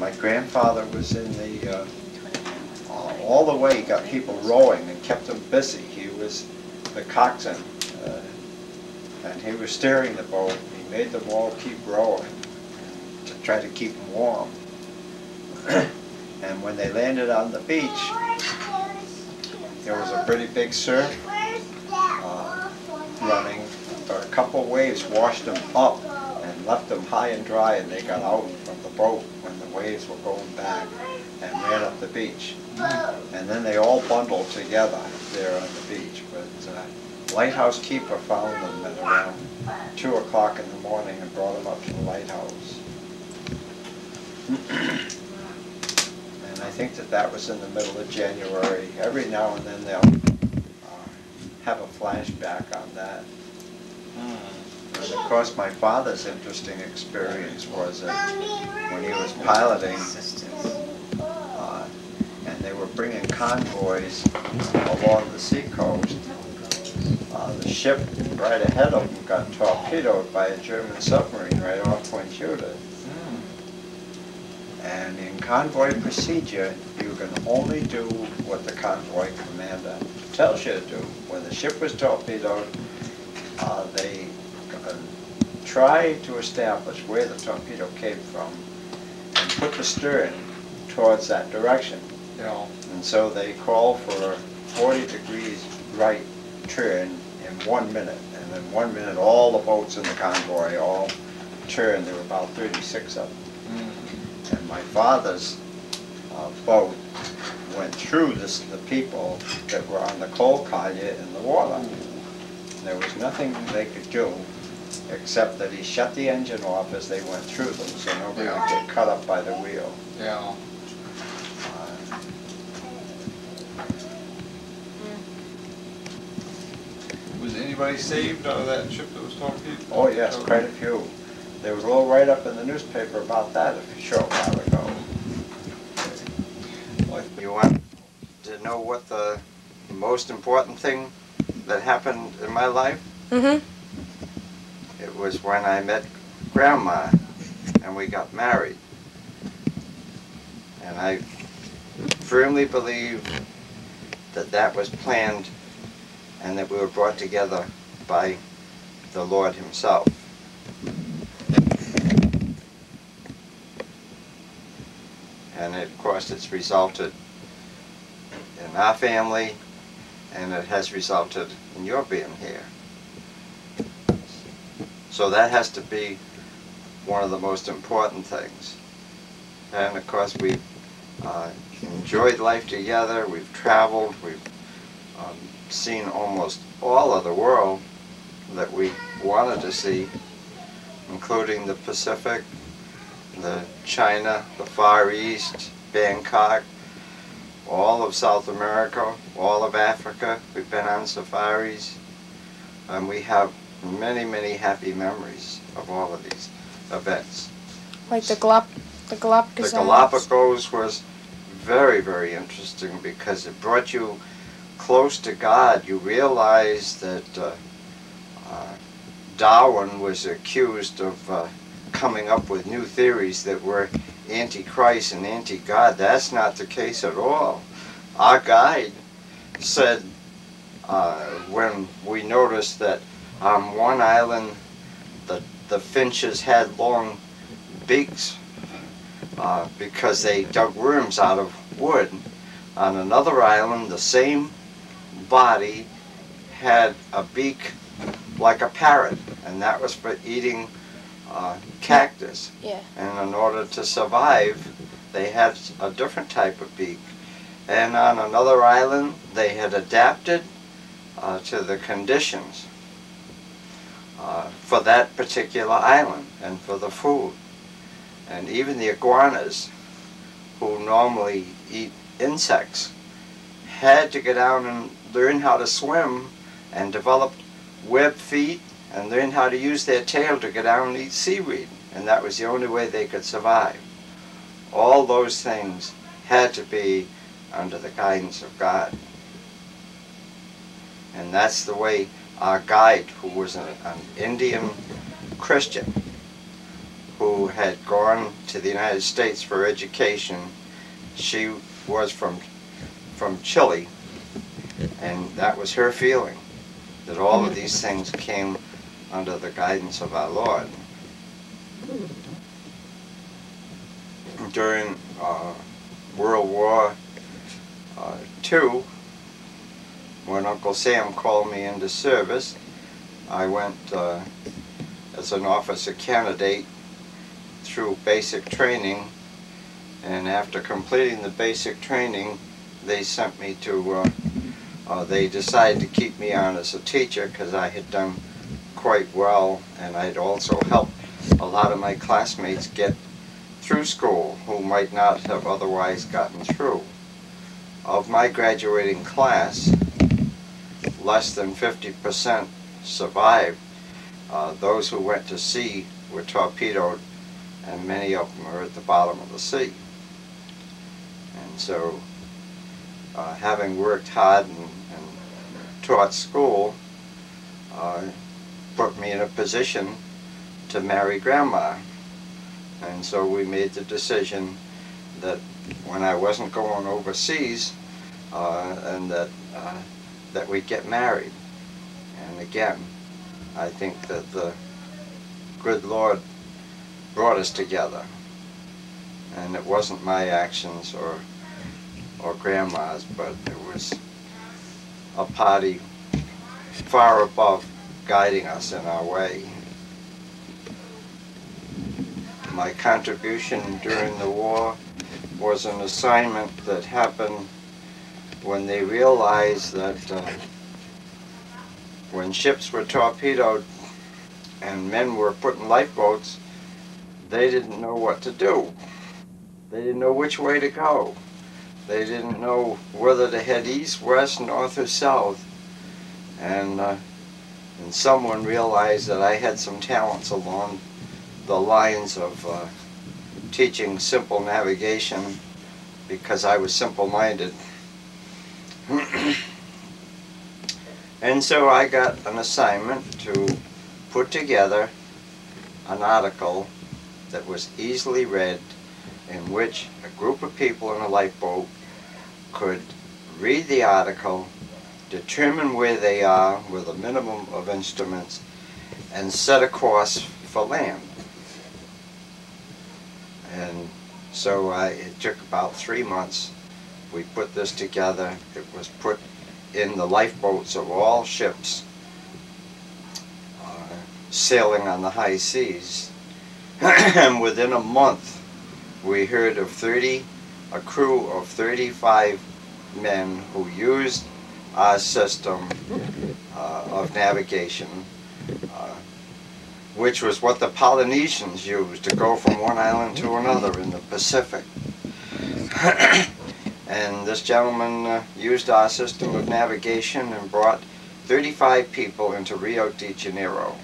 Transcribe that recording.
my grandfather was in the, all the way, got people rowing and kept them busy. He was the coxswain, and he was steering the boat. He made them all keep rowing to try to keep them warm. And when they landed on the beach, there was a pretty big surf running. A couple waves washed them up and left them high and dry, and they got out of the boat when the waves were going back and ran up the beach. And then they all bundled together there on the beach. But lighthouse keeper found them at around 2 o'clock in the morning and brought them up to the lighthouse. And I think that was in the middle of January. Every now and then they'll have a flashback on that. And of course, my father's interesting experience was that when he was piloting, and they were bringing convoys along the seacoast, the ship right ahead of them got torpedoed by a German submarine right off Point Judah. And in convoy procedure, you can only do what the convoy commander tells you to do. When the ship was torpedoed, they try to establish where the torpedo came from and put the stern towards that direction. Yeah. And so they call for a 40 degrees right turn in 1 minute. And in 1 minute, all the boats in the convoy all turned. There were about 36 of them. And my father's boat went through the people that were on the coal collier in the water. There was nothing they could do except that he shut the engine off as they went through them so nobody would get cut up by the wheel. Yeah. Was anybody saved out of that ship that was torpedoed? Oh yes, quite a few. There was a little write-up in the newspaper about that a short while ago. You want to know what the most important thing that happened in my life? Mm-hmm. It was when I met Grandma and we got married. And I firmly believe that that was planned and that we were brought together by the Lord Himself. And of course it's resulted in our family, and it has resulted in your being here. So that has to be one of the most important things. And of course we've enjoyed life together, we've traveled, we've seen almost all of the world that we wanted to see, including the Pacific, the China, the Far East, Bangkok, all of South America, all of Africa. We've been on safaris, and we have many, many happy memories of all of these events. Like the Galapagos. The Galapagos was very, very interesting because it brought you close to God. You realize that Darwin was accused of coming up with new theories that were anti-Christ and anti-God. That's not the case at all. Our guide said when we noticed that on one island the finches had long beaks because they dug worms out of wood. On another island, the same body had a beak like a parrot, and that was for eating cactus. Yeah. And in order to survive, they had a different type of beak. And on another island, they had adapted to the conditions for that particular island and for the food. And even the iguanas, who normally eat insects, had to get down and learn how to swim and develop web feet and learn how to use their tail to get down and eat seaweed. And that was the only way they could survive. All those things had to be under the guidance of God. And that's the way our guide, who was an Indian Christian, who had gone to the United States for education. She was from Chile, and that was her feeling, that all of these things came under the guidance of our Lord. During World War II, when Uncle Sam called me into service, I went as an officer candidate through basic training, and after completing the basic training, they sent me to, they decided to keep me on as a teacher because I had done quite well, and I'd also helped a lot of my classmates get through school who might not have otherwise gotten through. Of my graduating class, less than 50% survived. Those who went to sea were torpedoed, and many of them are at the bottom of the sea. And so, having worked hard and taught school, put me in a position to marry Grandma. And so we made the decision that when I wasn't going overseas, and that we'd get married. And again, I think that the good Lord brought us together, and it wasn't my actions or Grandma's, but it was a party far above guiding us in our way. My contribution during the war was an assignment that happened when they realized that when ships were torpedoed and men were put in lifeboats, they didn't know what to do. They didn't know which way to go. They didn't know whether to head east, west, north, or south. And someone realized that I had some talents along the lines of teaching simple navigation, because I was simple-minded. And so I got an assignment to put together an article that was easily read, in which a group of people in a lifeboat could read the article, determine where they are with a minimum of instruments, and set a course for land. And so it took about 3 months. We put this together. It was put in the lifeboats of all ships sailing on the high seas. And within a month, we heard of a crew of 35 men who used our system of navigation, which was what the Polynesians used to go from one island to another in the Pacific. And this gentleman used our system of navigation and brought 35 people into Rio de Janeiro.